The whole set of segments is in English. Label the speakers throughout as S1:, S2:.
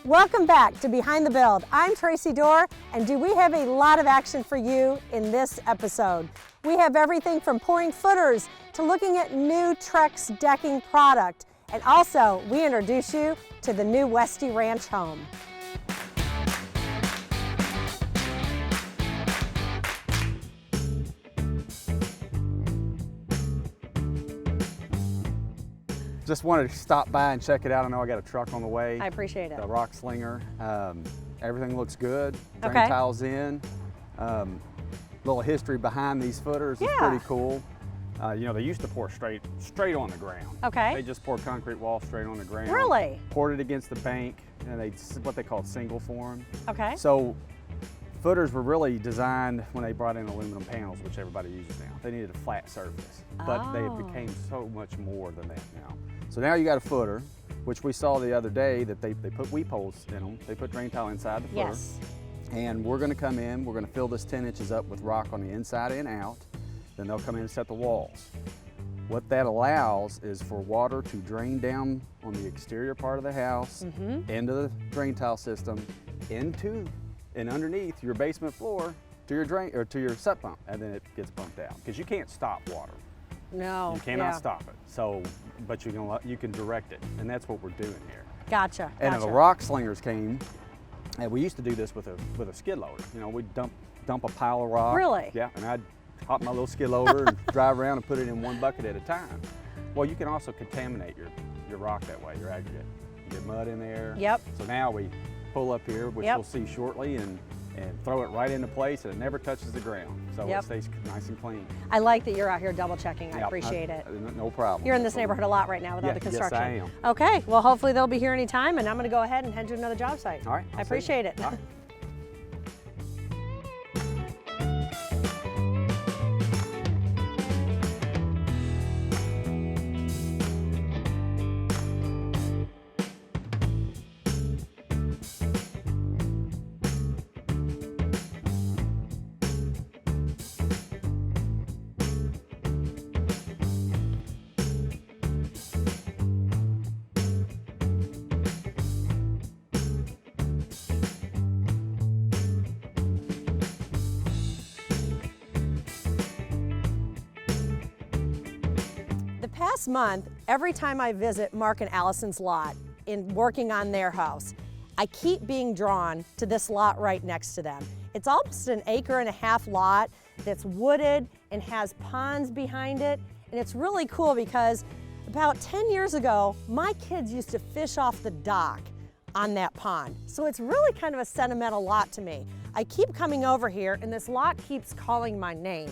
S1: Welcome back to Behind the Build. I'm Tracee Dorr, and do we have a lot of action for you in this episode? We have everything from pouring footers to looking at new Trex decking product, and also we introduce you to the new Westie Ranch home.
S2: Just wanted to stop by and check it out. I know I got a truck on the way.
S1: I appreciate it.
S2: A rock slinger. Everything looks good. Drain
S1: Okay.
S2: tiles in. Little history behind these footers is pretty cool. You know, they used to pour straight on the ground.
S1: Okay.
S2: They just poured concrete wall straight on the ground.
S1: Really?
S2: Poured it against the bank, and what they called single form.
S1: Okay.
S2: So footers were really designed when they brought in aluminum panels, which everybody uses now. They needed a flat surface, but they became so much more than that now. So now you got a footer, which we saw the other day that they put weep holes in them. They put drain tile inside the footer.
S1: Yes.
S2: And we're gonna come in, we're gonna fill this 10 inches up with rock on the inside and out. Then they'll come in and set the walls. What that allows is for water to drain down on the exterior part of the house, into the drain tile system, into and underneath your basement floor to your drain or to your sub pump, and then it gets pumped out because you can't stop water.
S1: No.
S2: You cannot stop it. So, but you can direct it, and that's what we're doing here.
S1: Gotcha.
S2: And the rock slingers came, and we used to do this with a skid loader. You know, we'd dump a pile of rock.
S1: Really?
S2: Yeah, and I'd hop my little skid loader and drive around and put it in one bucket at a time. Well, you can also contaminate your rock that way, your aggregate. You get mud in there.
S1: Yep.
S2: So now we pull up here, which we'll see shortly, and throw it right into place, and it never touches the ground. So it stays nice and clean.
S1: I like that you're out here double checking. I appreciate it.
S2: No problem.
S1: You're in this neighborhood a lot right now with all the construction.
S2: Yes, I am.
S1: Okay, well hopefully they'll be here anytime, and I'm going to go ahead and head to another job site.
S2: All right.
S1: I appreciate it.
S2: All right.
S1: Past month, every time I visit Mark and Allison's lot in working on their house, I keep being drawn to this lot right next to them. It's almost an 1.5 acre lot that's wooded and has ponds behind it. And it's really cool because about 10 years ago, my kids used to fish off the dock on that pond. So it's really kind of a sentimental lot to me. I keep coming over here and this lot keeps calling my name.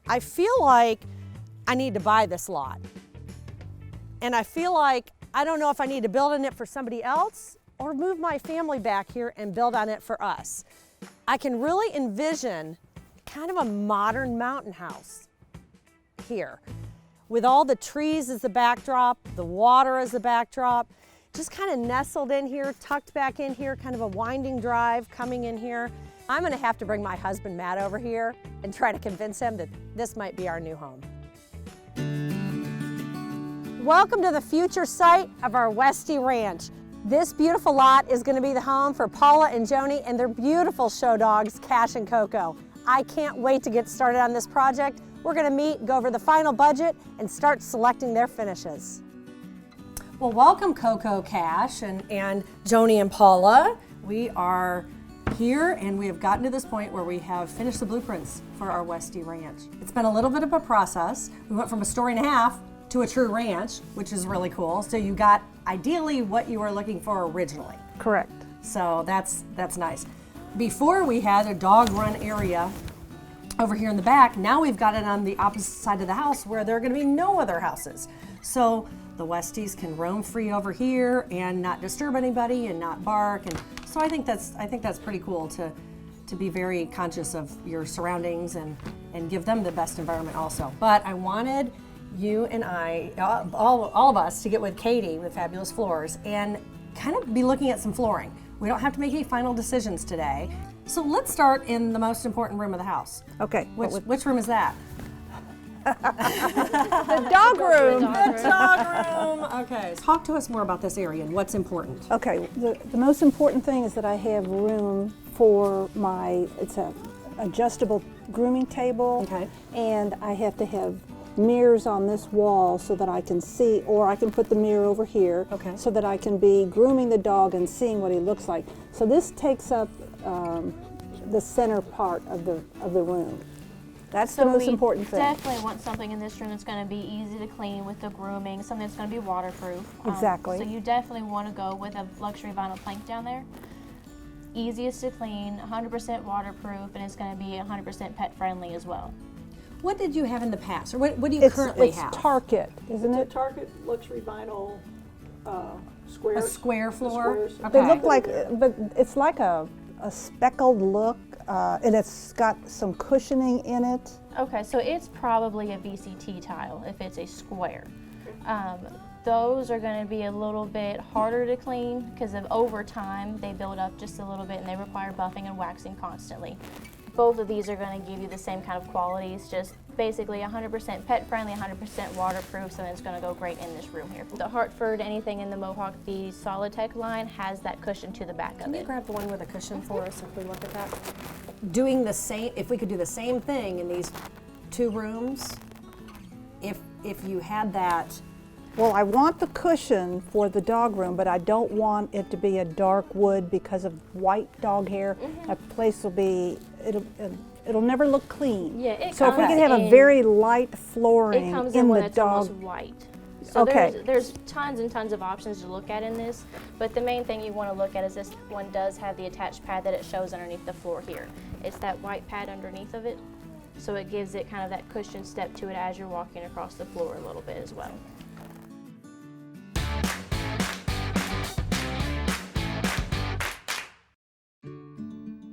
S1: I feel like I need to buy this lot. And I feel like I don't know if I need to build on it for somebody else or move my family back here and build on it for us. I can really envision kind of a modern mountain house here with all the trees as the backdrop, the water as the backdrop, just kind of nestled in here, tucked back in here, kind of a winding drive coming in here. I'm gonna have to bring my husband Matt over here and try to convince him that this might be our new home. Welcome to the future site of our Westie Ranch. This beautiful lot is going to be the home for Paula and Joni and their beautiful show dogs, Cash and Coco. I can't wait to get started on this project. We're going to meet, go over the final budget, and start selecting their finishes. Well, welcome Coco, Cash, and Joni and Paula. We are here and we have gotten to this point where we have finished the blueprints for our Westie Ranch. It's been a little bit of a process. We went from a 1.5 stories to a true ranch, which is really cool. So you got ideally what you were looking for originally.
S3: Correct.
S1: So that's nice. Before we had a dog run area over here in the back. Now we've got it on the opposite side of the house where there are going to be no other houses. So the Westies can roam free over here and not disturb anybody and not bark. And so I think that's pretty cool to be very conscious of your surroundings and give them the best environment also. But I wanted you and I, all of us, to get with Katie with Fabulous Floors and kind of be looking at some flooring. We don't have to make any final decisions today. So let's start in the most important room of the house.
S3: Okay.
S1: Which room is that?
S3: The dog room.
S1: The dog room. Okay. Talk to us more about this area and what's important.
S3: Okay, the most important thing is that I have room for it's a adjustable grooming table.
S1: Okay.
S3: And I have to have mirrors on this wall so that I can see, or I can put the mirror over here.
S1: Okay.
S3: So that I can be grooming the dog and seeing what he looks like. So this takes up the center part of the room. That's the most important thing.
S4: Definitely want something in this room that's going to be easy to clean with the grooming, something that's going to be waterproof.
S3: Exactly.
S4: So you definitely want to go with a luxury vinyl plank down there. Easiest to clean, 100% waterproof, and it's going to be 100% pet friendly as well.
S1: What did you have in the past, or what do you currently have?
S3: It's Target, isn't it?
S5: It's a Target luxury vinyl square.
S1: A square floor?
S5: Squares.
S3: They look like, but it's like a speckled look, and it's got some cushioning in it.
S4: Okay, so it's probably a VCT tile if it's a square. Those are going to be a little bit harder to clean because over time they build up just a little bit and they require buffing and waxing constantly. Both of these are going to give you the same kind of qualities, just basically 100% pet friendly, 100% waterproof, so it's going to go great in this room here. The Hartford, anything in the Mohawk, the Solitech line has that cushion to the back of it.
S1: Can you grab the one with a cushion for us if we look at that? Doing the same, if we could do the same thing in these two rooms, if you had that.
S3: Well, I want the cushion for the dog room, but I don't want it to be a dark wood because of white dog hair. That place will be, it'll never look clean.
S4: Yeah, it
S3: so if we
S4: comes
S3: can have a
S4: in-
S3: very light flooring
S4: It comes
S3: in
S4: when
S3: the
S4: it's
S3: dog.
S4: almost white. So
S3: Okay.
S4: there's tons and tons of options to look at in this, but the main thing you want to look at is this one does have the attached pad that it shows underneath the floor here. It's that white pad underneath of it, so it gives it kind of that cushion step to it as you're walking across the floor a little bit as well.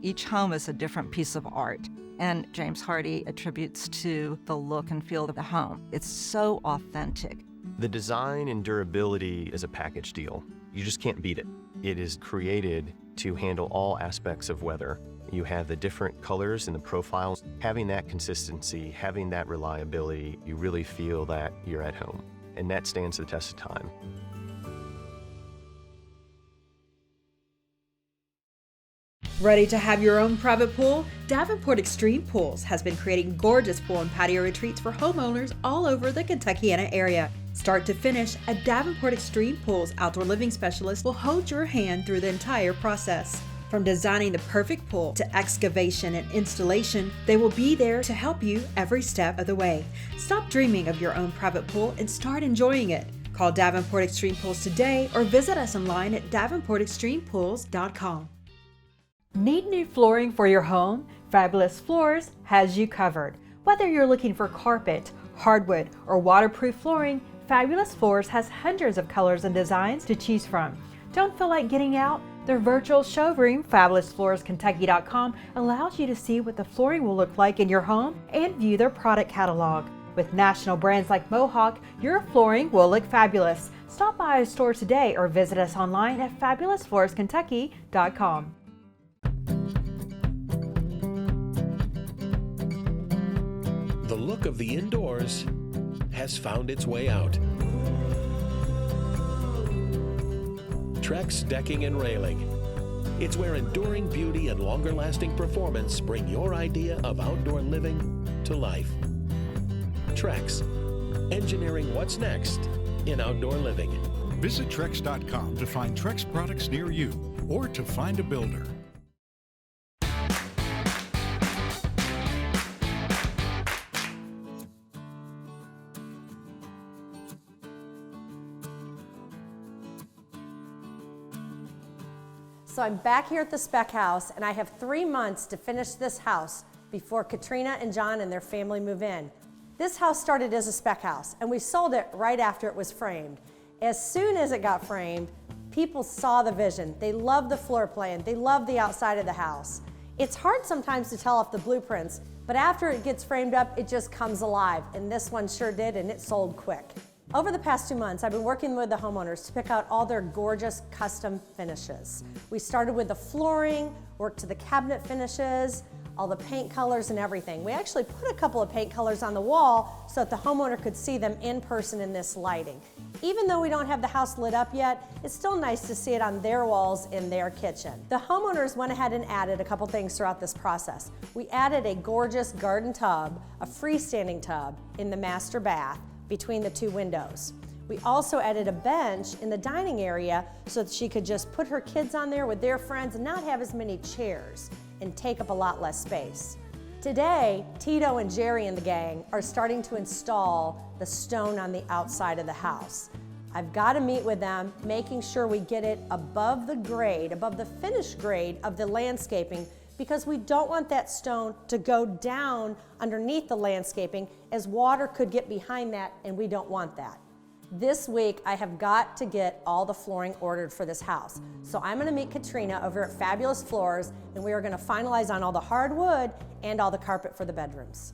S6: Each home is a different piece of art, and James Hardy attributes to the look and feel of the home. It's so authentic.
S7: The design and durability is a package deal. You just can't beat it. It is created to handle all aspects of weather. You have the different colors and the profiles. Having that consistency, having that reliability, you really feel that you're at home, and that stands the test of time.
S8: Ready to have your own private pool? Davenport Extreme Pools has been creating gorgeous pool and patio retreats for homeowners all over the Kentuckiana area. Start to finish, a Davenport Extreme Pools outdoor living specialist will hold your hand through the entire process. From designing the perfect pool to excavation and installation, they will be there to help you every step of the way. Stop dreaming of your own private pool and start enjoying it. Call Davenport Extreme Pools today or visit us online at davenportextremepools.com. Need new flooring for your home? Fabulous Floors has you covered. Whether you're looking for carpet, hardwood, or waterproof flooring, Fabulous Floors has hundreds of colors and designs to choose from. Don't feel like getting out? Their virtual showroom, FabulousFloorsKentucky.com, allows you to see what the flooring will look like in your home and view their product catalog. With national brands like Mohawk, your flooring will look fabulous. Stop by a store today or visit us online at FabulousFloorsKentucky.com.
S9: The look of the indoors has found its way out. Trex Decking and Railing. It's where enduring beauty and longer-lasting performance bring your idea of outdoor living to life. Trex, engineering what's next in outdoor living.
S10: Visit Trex.com to find Trex products near you or to find a builder.
S1: So I'm back here at the Spec House, and I have 3 months to finish this house before Katrina and John and their family move in. This house started as a Spec House, and we sold it right after it was framed. As soon as it got framed, people saw the vision. They loved the floor plan. They loved the outside of the house. It's hard sometimes to tell off the blueprints, but after it gets framed up, it just comes alive, and this one sure did, and it sold quick. Over the past 2 months, I've been working with the homeowners to pick out all their gorgeous custom finishes. We started with the flooring, worked to the cabinet finishes, all the paint colors and everything. We actually put a couple of paint colors on the wall so that the homeowner could see them in person in this lighting. Even though we don't have the house lit up yet, it's still nice to see it on their walls in their kitchen. The homeowners went ahead and added a couple things throughout this process. We added a gorgeous garden tub, a freestanding tub in the master bath between the two windows. We also added a bench in the dining area so that she could just put her kids on there with their friends and not have as many chairs and take up a lot less space. Today, Tito and Jerry and the gang are starting to install the stone on the outside of the house. I've got to meet with them, making sure we get it above the grade, above the finished grade of the landscaping, because we don't want that stone to go down underneath the landscaping, as water could get behind that, and we don't want that. This week, I have got to get all the flooring ordered for this house. So I'm gonna meet Katrina over at Fabulous Floors, and we are gonna finalize on all the hardwood and all the carpet for the bedrooms.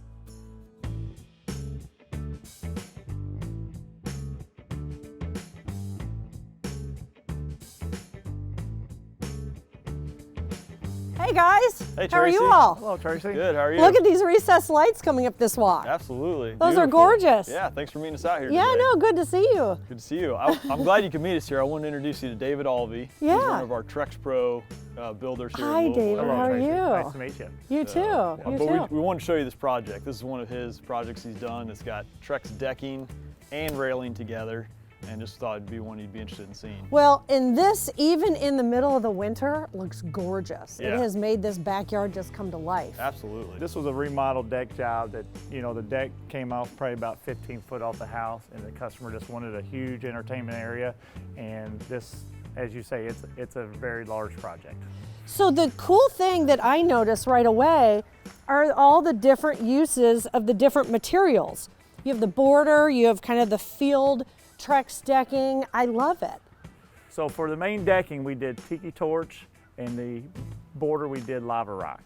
S1: Hey guys,
S11: Hey,
S1: how are you
S11: Tracee.
S1: all?
S11: Hello, Tracee. Good, how are you?
S1: Look at these recessed lights coming up this walk.
S11: Absolutely.
S1: Those are
S11: Beautiful.
S1: gorgeous.
S11: Yeah, thanks for meeting us out here
S1: Yeah,
S11: today.
S1: no, good to see you.
S11: Good to see you. I'm glad you could meet us here. I want to introduce you to David Alvey.
S1: Yeah.
S11: He's one of our Trex Pro builders here
S1: Hi,
S11: in Louisville.
S1: David. How are you?
S12: Nice to meet you.
S1: You too. You too.
S11: We wanted to show you this project. This is one of his projects he's done. It's got Trex decking and railing together, and just thought it'd be one you'd be interested in seeing.
S1: Well, and this, even in the middle of the winter, looks gorgeous.
S11: Yeah.
S1: It has made this backyard just come to life.
S11: Absolutely.
S12: This was a remodeled deck job that, you know, the deck came off probably about 15 foot off the house, and the customer just wanted a huge entertainment area. And this, as you say, it's a very large project.
S1: So the cool thing that I noticed right away are all the different uses of the different materials. You have the border, you have kind of the field Trex decking. I love it.
S12: So for the main decking, we did tiki torch, and the border we did lava rock.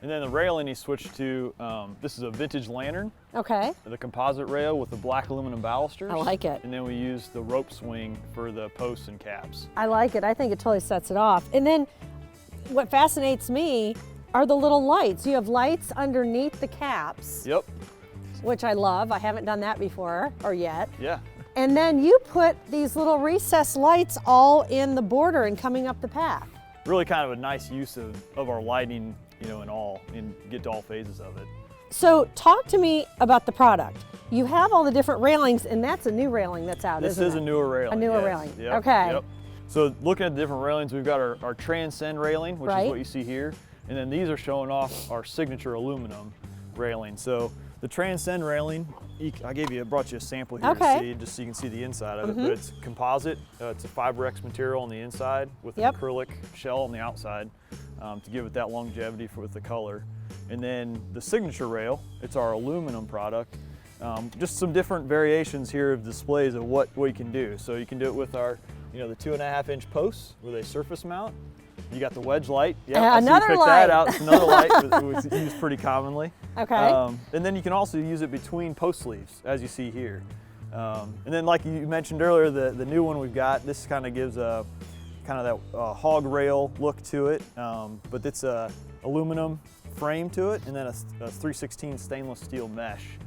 S11: And then the railing he switched to, this is a vintage lantern.
S1: Okay.
S11: The composite rail with the black aluminum balusters.
S1: I like it.
S11: And then we used the rope swing for the posts and caps.
S1: I like it. I think it totally sets it off. And then what fascinates me are the little lights. You have lights underneath the caps.
S11: Yep.
S1: Which I love. I haven't done that before or yet.
S11: Yeah.
S1: And then you put these little recessed lights all in the border and coming up the path.
S11: Really kind of a nice use of our lighting, you know, and get to all phases of it.
S1: So talk to me about the product. You have all the different railings, and that's a new railing that's out,
S11: This
S1: isn't it?
S11: is a newer railing.
S1: A newer
S11: yes.
S1: railing.
S11: Yep,
S1: Okay.
S11: Yep. So looking at the different railings, we've got our Transcend railing, which
S1: Right.
S11: is what you see here. And then these are showing off our signature aluminum railing. So the Transcend railing, I brought you a sample here
S1: Okay.
S11: to see, just so you can see the inside of it. But it's composite. It's a FiberX material on the inside with an acrylic shell on the outside to give it that longevity with the color. And then the signature rail, it's our aluminum product. Just some different variations here of displays of what we can do. So you can do it with our, you know, the 2.5-inch posts with a surface mount. You got the wedge light. Yeah,
S1: another
S11: picked
S1: light.
S11: that out. It's another light that was used pretty commonly.
S1: Okay.
S11: And then you can also use it between post sleeves, as you see here. And then, like you mentioned earlier, the new one we've got, this kind of gives a kind of that hog rail look to it, but it's a aluminum frame to it, and then a 3/16 stainless steel mesh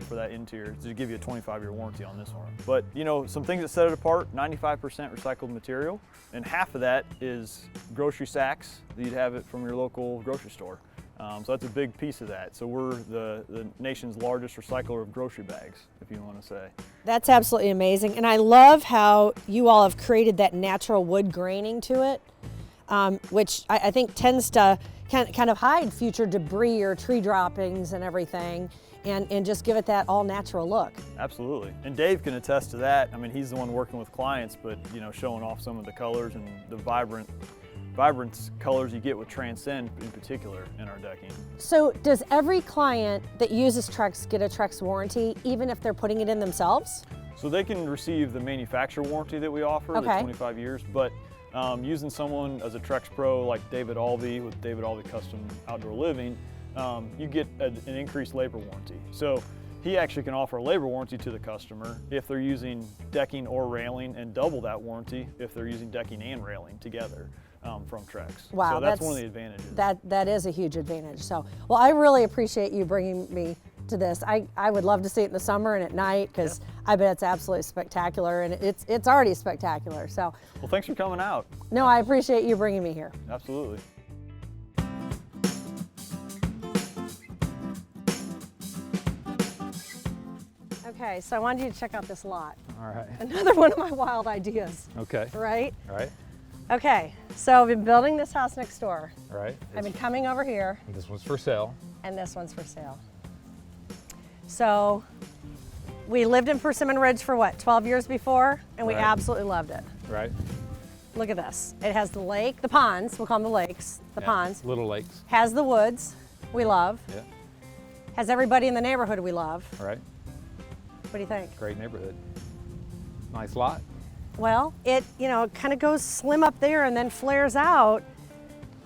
S11: for that interior to give you a 25-year warranty on this one. But you know, some things that set it apart: 95% recycled material, and half of that is grocery sacks that you'd have it from your local grocery store. So that's a big piece of that. So we're the nation's largest recycler of grocery bags, if you want to say.
S1: That's absolutely amazing. And I love how you all have created that natural wood graining to it, which I think tends to kind of hide future debris or tree droppings and everything, and just give it that all natural look.
S11: Absolutely. And Dave can attest to that. I mean, he's the one working with clients, but you know, showing off some of the colors and the vibrant colors you get with Transcend in particular in our decking.
S1: So does every client that uses Trex get a Trex warranty, even if they're putting it in themselves?
S11: So they can receive the manufacturer warranty that we offer, the 25 years, but using someone as a Trex Pro like David Alvey with David Alvey Custom Outdoor Living, you get an increased labor warranty. So he actually can offer a labor warranty to the customer if they're using decking or railing, and double that warranty if they're using decking and railing together. from Trex.
S1: Wow,
S11: so that's one of the advantages.
S1: That is a huge advantage. So, well, I really appreciate you bringing me to this. I would love to see it in the summer and at night, because I bet it's absolutely spectacular, and it's already spectacular. So,
S11: well, thanks for coming out.
S1: No, I appreciate you bringing me here.
S11: Absolutely.
S1: Okay, so I wanted you to check out this lot.
S13: All right.
S1: Another one of my wild ideas.
S13: Okay.
S1: Right?
S13: All right.
S1: Okay, so I've been building this house next door.
S13: All right.
S1: I've been coming over here.
S13: This one's for sale.
S1: And this one's for sale. So we lived in Persimmon Ridge for what, 12 years before? And we absolutely loved it.
S13: Right.
S1: Look at this. It has the lake, the ponds, we'll call them the lakes, the ponds.
S13: Little lakes.
S1: Has the woods, we love.
S13: Yeah.
S1: Has everybody in the neighborhood we love.
S13: All right.
S1: What do you think?
S13: Great neighborhood. Nice lot.
S1: Well, it, kind of goes slim up there and then flares out.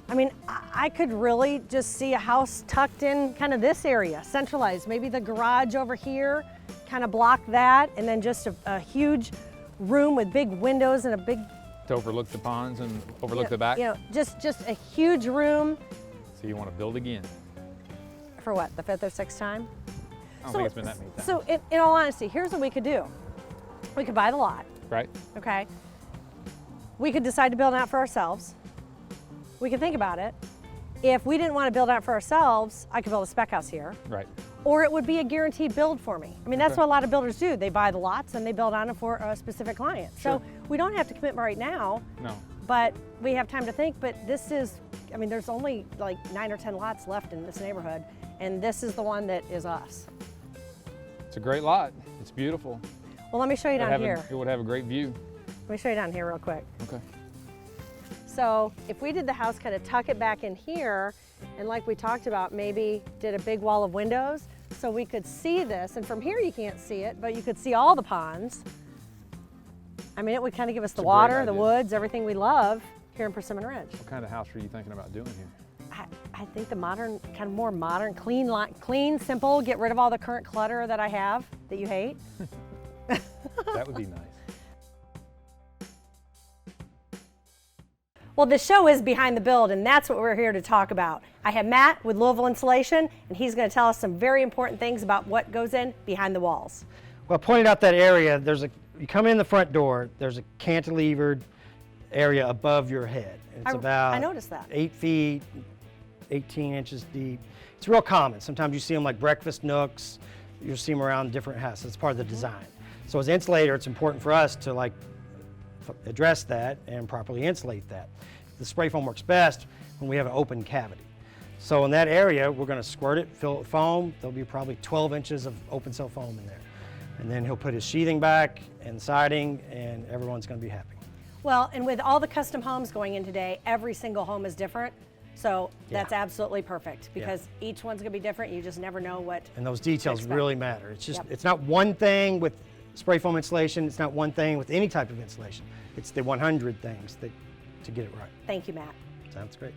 S1: I mean, I could really just see a house tucked in kind of this area, centralized. Maybe the garage over here, kind of block that, and then just a huge room with big windows and a big...
S13: To overlook the ponds and overlook the back?
S1: Just a huge room.
S13: So you want to build again?
S1: For what, the 5th or 6th time?
S13: I don't think it's been that many times.
S1: So in all honesty, here's what we could do. We could buy the lot.
S13: Right.
S1: Okay. We could decide to build it out for ourselves. We could think about it. If we didn't want to build it out for ourselves, I could build a spec house here.
S13: Right.
S1: Or it would be a guaranteed build for me. I mean, that's what a lot of builders do. They buy the lots and they build on it for a specific client.
S13: Sure.
S1: So we don't have to commit right now.
S13: No.
S1: But we have time to think. But this is, I mean, there's only like 9 or 10 lots left in this neighborhood, and this is the one that is us.
S13: It's a great lot. It's beautiful.
S1: Well, let me show you down here.
S13: It would have a great view.
S1: Let me show you down here real quick.
S13: Okay.
S1: So if we did the house, kind of tuck it back in here, and like we talked about, maybe did a big wall of windows so we could see this, and from here you can't see it, but you could see all the ponds. I mean, it would kind of give us the water, the woods, everything we love here in Persimmon Ridge.
S13: What kind of house are you thinking about doing here?
S1: I think the modern, kind of more modern, clean, simple, get rid of all the current clutter that I have that you hate.
S13: That would be nice.
S1: Well, the show is Behind the Build, and that's what we're here to talk about. I have Matt with Louisville Insulation, and he's going to tell us some very important things about what goes in behind the walls.
S14: Well, I pointed out that area. You come in the front door, there's a cantilevered area above your head. It's about
S1: I noticed that.
S14: 8 feet, 18 inches deep. It's real common. Sometimes you see them like breakfast nooks. You'll see them around different houses. It's part of the design. So as an insulator, it's important for us to address that and properly insulate that. The spray foam works best when we have an open cavity. So in that area, we're going to squirt it, fill it with foam. There'll be probably 12 inches of open cell foam in there. And then he'll put his sheathing back and siding, and everyone's going to be happy.
S1: Well, and with all the custom homes going in today, every single home is different. So that's absolutely perfect, because each one's going to be different. You just never know what.
S14: And those details really matter. It's just, it's not one thing with spray foam insulation. It's not one thing with any type of insulation. It's the 100 things to get it right.
S1: Thank you, Matt.
S14: Sounds great.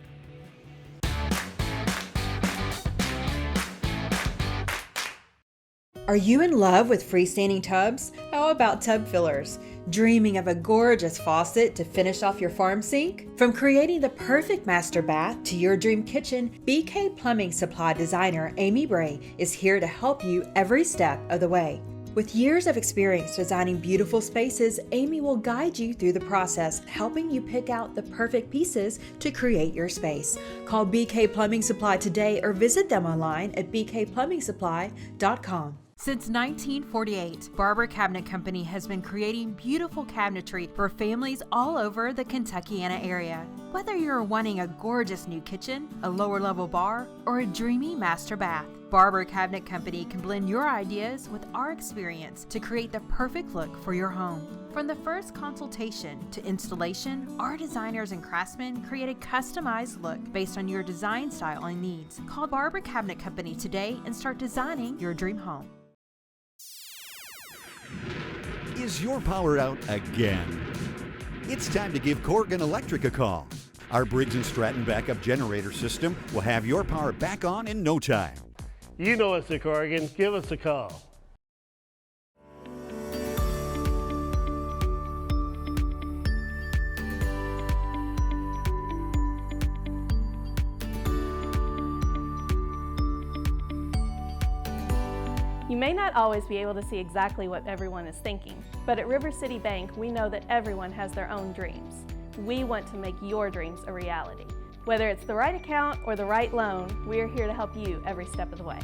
S8: Are you in love with freestanding tubs? How about tub fillers? Dreaming of a gorgeous faucet to finish off your farm sink? From creating the perfect master bath to your dream kitchen, BK Plumbing Supply designer Amy Bray is here to help you every step of the way. With years of experience designing beautiful spaces, Amy will guide you through the process, helping you pick out the perfect pieces to create your space. Call BK Plumbing Supply today or visit them online at bkplumbingsupply.com. Since 1948, Barber Cabinet Company has been creating beautiful cabinetry for families all over the Kentuckiana area. Whether you're wanting a gorgeous new kitchen, a lower level bar, or a dreamy master bath, Barber Cabinet Company can blend your ideas with our experience to create the perfect look for your home. From the first consultation to installation, our designers and craftsmen create a customized look based on your design style and needs. Call Barber Cabinet Company today and start designing your dream home.
S15: Is your power out again? It's time to give Corgan Electric a call. Our Briggs & Stratton backup generator system will have your power back on in no time.
S16: You know us at Corgan. Give us a call.
S17: You may not always be able to see exactly what everyone is thinking, but at River City Bank, we know that everyone has their own dreams. We want to make your dreams a reality. Whether it's the right account or the right loan, we are here to help you every step of the way.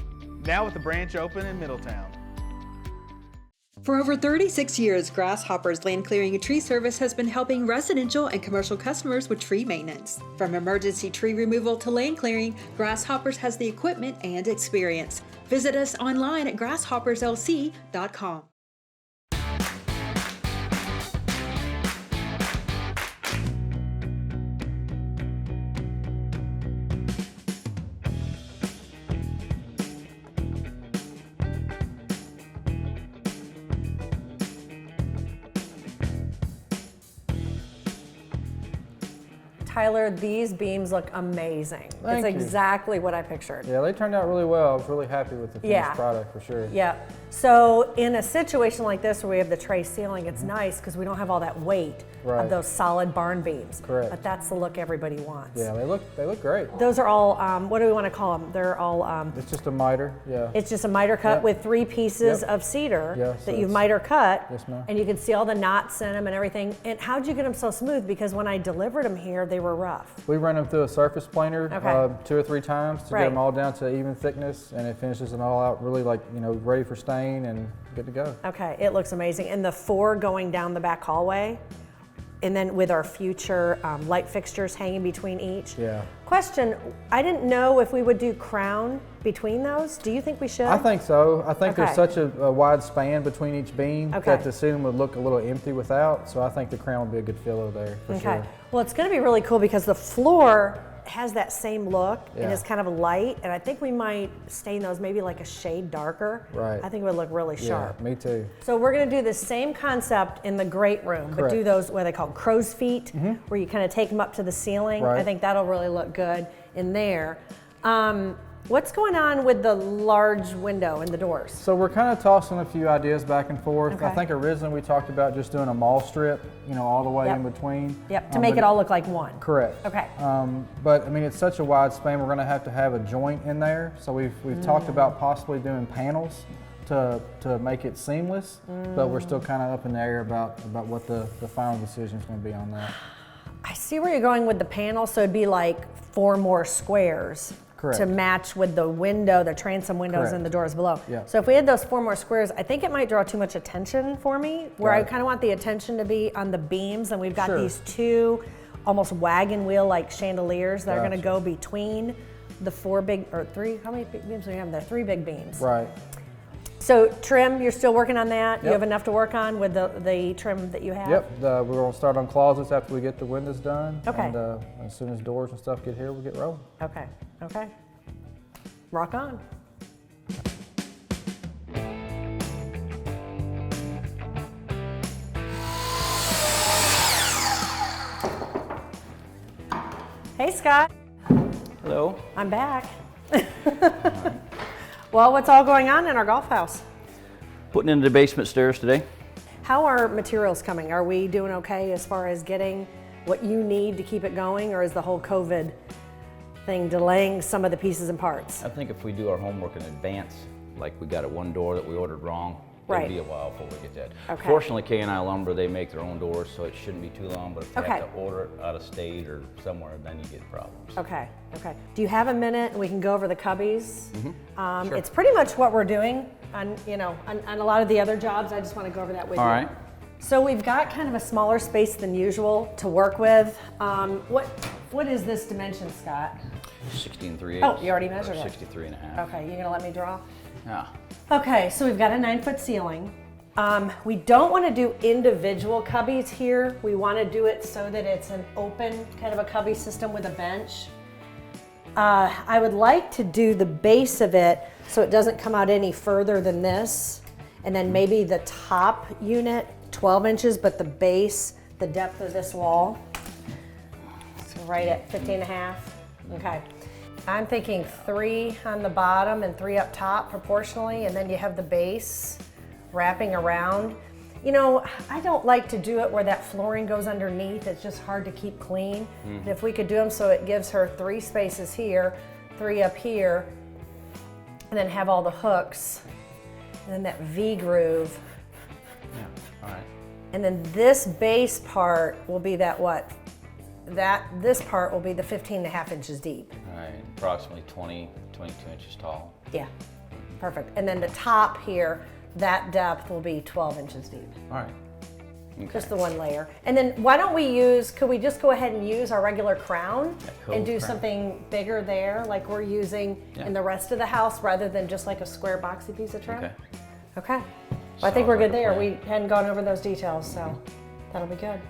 S18: Now with the branch open in Middletown.
S8: For over 36 years, Grasshopper's Land Clearing and Tree Service has been helping residential and commercial customers with tree maintenance. From emergency tree removal to land clearing, Grasshoppers has the equipment and experience. Visit us online at grasshopperslc.com.
S1: Tyler, these beams look amazing.
S19: Thank
S1: it's
S19: you.
S1: exactly what I pictured.
S19: Yeah, they turned out really well. I was really happy with the finished
S1: Yeah.
S19: product for sure.
S1: Yeah. So in a situation like this where we have the tray ceiling, it's nice because we don't have all that weight
S19: Right.
S1: of those solid barn beams.
S19: Correct.
S1: But that's the look everybody wants.
S19: Yeah, they look great.
S1: Those are all, what do we want to call them? They're all,
S19: It's just a miter, yeah.
S1: it's just a miter cut
S19: Yep.
S1: with 3 pieces
S19: Yep.
S1: of cedar
S19: Yeah,
S1: that
S19: so
S1: you've
S19: it's-
S1: miter cut.
S19: Yes, ma'am.
S1: And you can see all the knots in them and everything. And how'd you get them so smooth? Because when I delivered them here, they were rough.
S19: We run them through a surface planer
S1: Okay.
S19: 2 or 3 times to
S1: Right.
S19: get them all down to even thickness, and it finishes it all out really like, ready for stain and good to go.
S1: Okay, it looks amazing. And the 4 going down the back hallway, and then with our future light fixtures hanging between each.
S19: Yeah.
S1: Question, I didn't know if we would do crown between those. Do you think we should?
S19: I think so. I think
S1: Okay.
S19: there's such a wide span between each beam
S1: Okay.
S19: that the ceiling would look a little empty without, so I think the crown would be a good filler there for
S1: Okay.
S19: sure.
S1: Well, it's going to be really cool because the floor has that same look and
S19: Yeah.
S1: is kind of light, and I think we might stain those maybe like a shade darker.
S19: Right.
S1: I think it would look really sharp.
S19: Yeah, me too.
S1: So we're going to do the same concept in the great room, but do
S19: Correct.
S1: those what they call crow's feet, where you kind of take them up to the ceiling. I
S19: Right.
S1: think that'll really look good in there. What's going on with the large window and the doors?
S19: So we're kind of tossing a few ideas back and forth.
S1: Okay.
S19: I think originally we talked about just doing a mall strip, all the way
S1: Yep.
S19: in between.
S1: Yep, to make
S19: but
S1: it all look like one.
S19: Correct.
S1: Okay.
S19: But I mean, it's such a wide span, we're gonna have to have a joint in there. So we've talked about possibly doing panels to make it seamless, but we're still kind of up in the air about what the final decision is gonna be on that.
S1: I see where you're going with the panel, so it'd be like 4 more squares.
S19: Correct.
S1: To match with the window, the transom windows
S19: Correct.
S1: and the doors below.
S19: Yeah.
S1: So if we had those 4 more squares, I think it might draw too much attention for me, where
S19: Got
S1: I
S19: it.
S1: kind of want the attention to be on the beams, and we've got
S19: Sure.
S1: these 2 almost wagon wheel like chandeliers that are gonna
S19: Gotcha.
S1: go between the 4 big, or 3, how many big beams do we have there? 3 big beams.
S19: Right.
S1: So trim, you're still working on that? You
S19: Yep.
S1: have enough to work on with the trim that you have?
S19: Yep, we're gonna start on closets after we get the windows done.
S1: Okay.
S19: And as soon as doors and stuff get here, we'll get rolling.
S1: Okay, okay. Rock on. Hey, Scott.
S20: Hello.
S1: I'm back. Well, what's all going on in our golf house?
S20: Putting in the basement stairs today.
S1: How are materials coming? Are we doing okay as far as getting what you need to keep it going, or is the whole COVID thing delaying some of the pieces and parts?
S20: I think if we do our homework in advance, like we got at one door that we ordered wrong,
S1: Right.
S20: it'll be a while before we get that.
S1: Okay.
S20: Fortunately, K&I Lumber, they make their own doors, so it shouldn't be too long, but if you
S1: Okay.
S20: have to order it out of state or somewhere, then you get problems.
S1: Okay, okay. Do you have a minute and we can go over the cubbies?
S20: Sure.
S1: It's pretty much what we're doing on, on a lot of the other jobs. I just want to go over that with you.
S20: All right.
S1: So we've got kind of a smaller space than usual to work with. What is this dimension, Scott?
S20: 16 3/8.
S1: Oh, you already measured it.
S20: 63 and a half.
S1: Okay, you gonna let me draw?
S20: Yeah.
S1: Okay, so we've got a 9-foot ceiling. We don't want to do individual cubbies here. We want to do it so that it's an open kind of a cubby system with a bench. I would like to do the base of it so it doesn't come out any further than this. And then maybe the top unit, 12 inches, but the base, the depth of this wall, so right at 15.5. Okay. I'm thinking 3 on the bottom and 3 up top proportionally, and then you have the base wrapping around. I don't like to do it where that flooring goes underneath. It's just hard to keep clean. And if we could do them so it gives her 3 spaces here, 3 up here, and then have all the hooks and then that V groove.
S20: Yeah, all right.
S1: And then this base part will be that what? This part will be the 15.5 inches deep.
S20: All right, approximately 22 inches tall.
S1: Yeah, perfect. And then the top here, that depth will be 12 inches deep.
S20: All right. Okay.
S1: Just the one layer. And then why don't we use, could we just go ahead and use our regular crown and do something bigger there like we're using in the rest of the house rather than just like a square boxy piece of trim?
S20: Okay.
S1: Okay. Well, I think we're good there. We hadn't gone over those details, so that'll be good.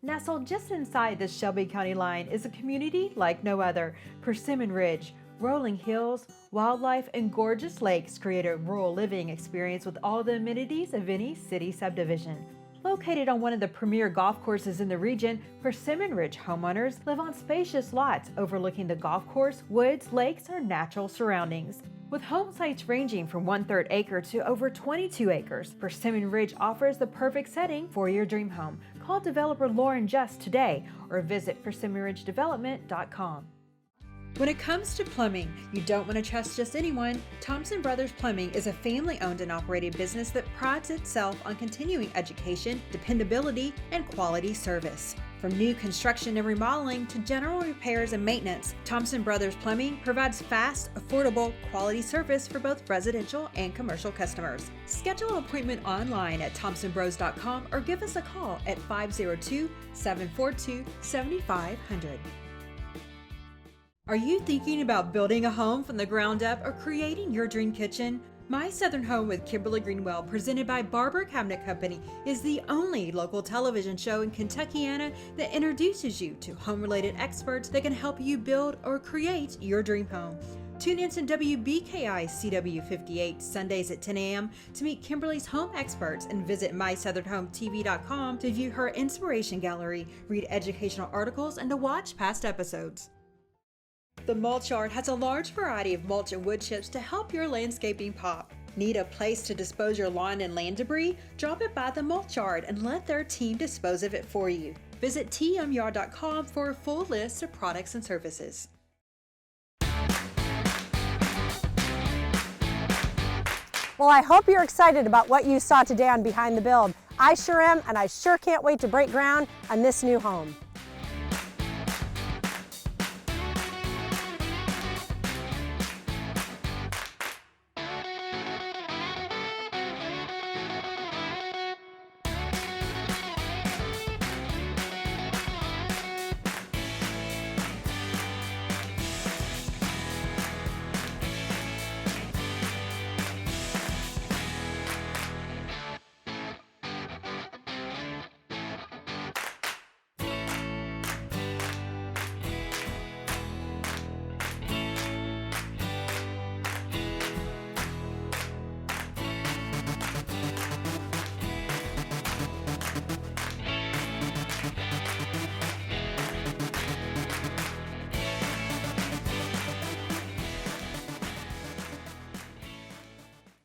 S8: Nestled just inside the Shelby County line is a community like no other. Persimmon Ridge, rolling hills, wildlife, and gorgeous lakes create a rural living experience with all the amenities of any city subdivision. Located on one of the premier golf courses in the region, Persimmon Ridge homeowners live on spacious lots overlooking the golf course, woods, lakes, or natural surroundings. With home sites ranging from 1/3 acre to over 22 acres, Persimmon Ridge offers the perfect setting for your dream home. Call developer Lauren Just today or visit PersimmonRidgeDevelopment.com. When it comes to plumbing, you don't want to trust just anyone. Thompson Brothers Plumbing is a family-owned and operated business that prides itself on continuing education, dependability, and quality service. From new construction and remodeling to general repairs and maintenance, Thompson Brothers Plumbing provides fast, affordable, quality service for both residential and commercial customers. Schedule an appointment online at thompsonbros.com or give us a call at 502-742-7500. Are you thinking about building a home from the ground up or creating your dream kitchen? My Southern Home with Kimberly Greenwell, presented by Barber Cabinet Company, is the only local television show in Kentuckiana that introduces you to home-related experts that can help you build or create your dream home. Tune in to WBKI CW58 Sundays at 10 a.m. to meet Kimberly's home experts and visit MySouthernHomeTV.com to view her inspiration gallery, read educational articles, and to watch past episodes. The Mulch Yard has a large variety of mulch and wood chips to help your landscaping pop. Need a place to dispose your lawn and land debris? Drop it by the Mulch Yard and let their team dispose of it for you. Visit tmyard.com for a full list of products and services.
S1: Well, I hope you're excited about what you saw today on Behind the Build. I sure am, and I sure can't wait to break ground on this new home.